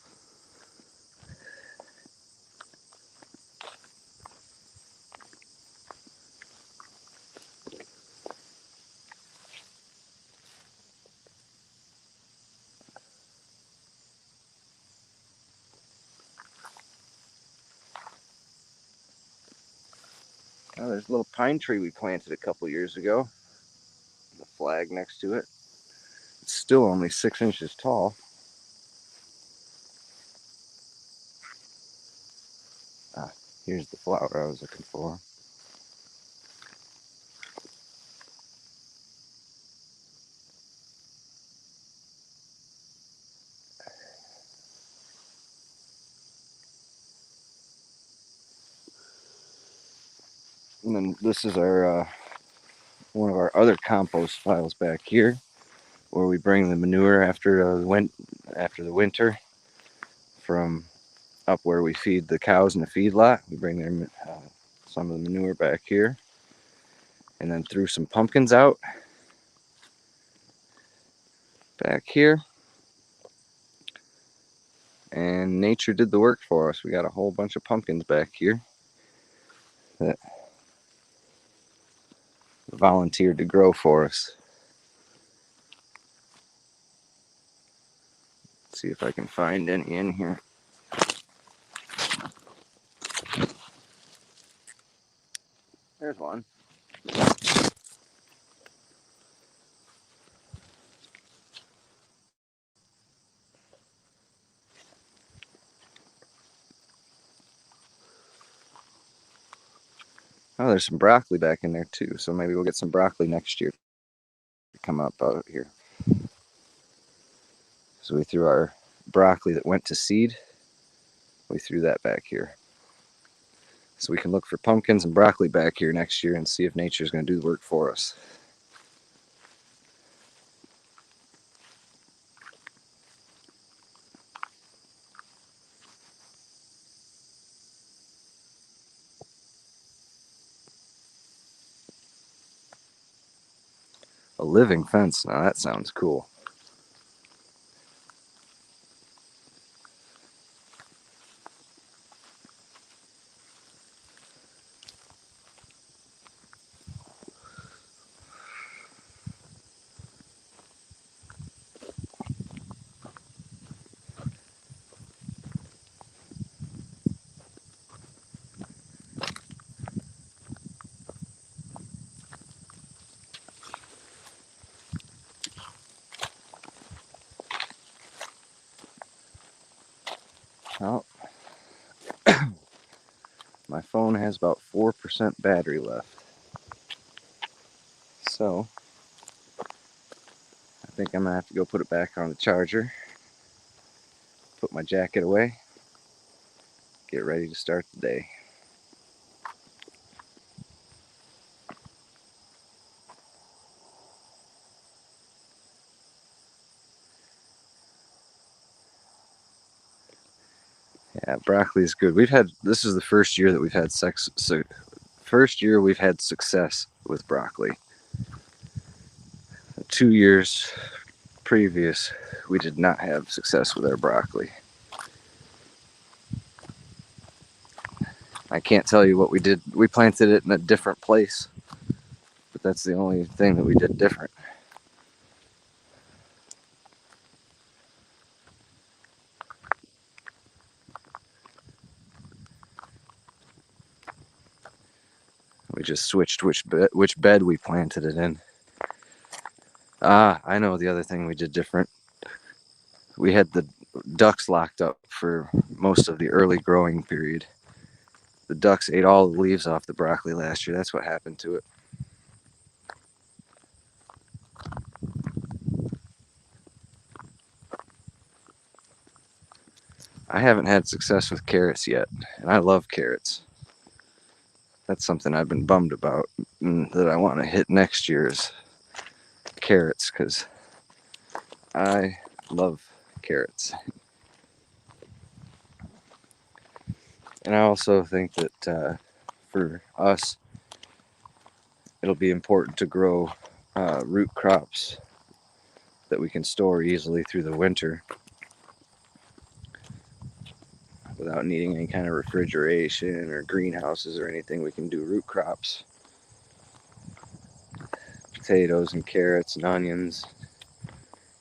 Oh, there's a little pine tree we planted a couple years ago. The flag next to it. It's still only 6 inches tall. Ah, here's the flower I was looking for. And then this is our one of our other compost piles back here, where we bring the manure after the winter from up where we feed the cows in the feedlot. We bring some of the manure back here, and then threw some pumpkins out back here. And nature did the work for us. We got a whole bunch of pumpkins back here that volunteered to grow for us. Let's see if I can find any in here. There's one. Oh, there's some broccoli back in there too, so maybe we'll get some broccoli next year to come up out here. So we threw our broccoli that went to seed, we threw that back here. So we can look for pumpkins and broccoli back here next year and see if nature's going to do the work for us. A living fence, now that sounds cool. Well, my phone has about 4% battery left. So, I think I'm going to have to go put it back on the charger, put my jacket away, get ready to start the day. Yeah, broccoli is good. This is the first year that we've had success with broccoli. 2 years previous, we did not have success with our broccoli. I can't tell you what we did. We planted it in a different place, but that's the only thing that we did different. We just switched which bed we planted it in. I know the other thing we did different. We had the ducks locked up for most of the early growing period. The ducks ate all the leaves off the broccoli last year. That's what happened to it. I haven't had success with carrots yet, and I love carrots. That's something I've been bummed about, and that I want to hit next year is carrots, because I love carrots. And I also think that for us, it'll be important to grow root crops that we can store easily through the winter without needing any kind of refrigeration or greenhouses or anything. We can do root crops, potatoes and carrots and onions.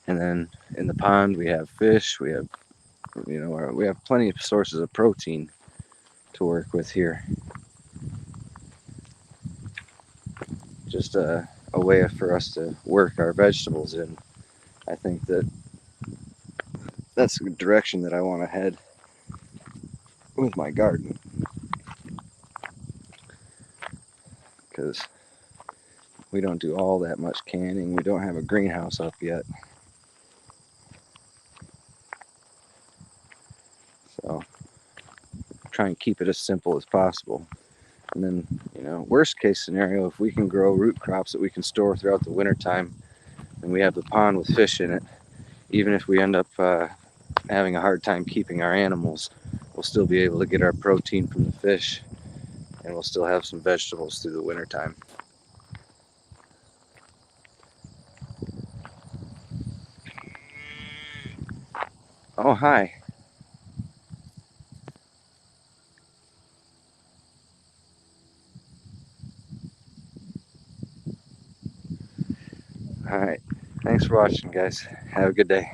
And then in the pond we have fish, we have plenty of sources of protein to work with here. Just a way for us to work our vegetables in. I think that's the direction that I want to head with my garden, because we don't do all that much canning. We don't have a greenhouse up yet, so try and keep it as simple as possible. And then, worst case scenario, if we can grow root crops that we can store throughout the winter time, and we have the pond with fish in it, even if we end up having a hard time keeping our animals, we'll still be able to get our protein from the fish, and we'll still have some vegetables through the winter time. Oh, hi. All right. Thanks for watching, guys. Have a good day.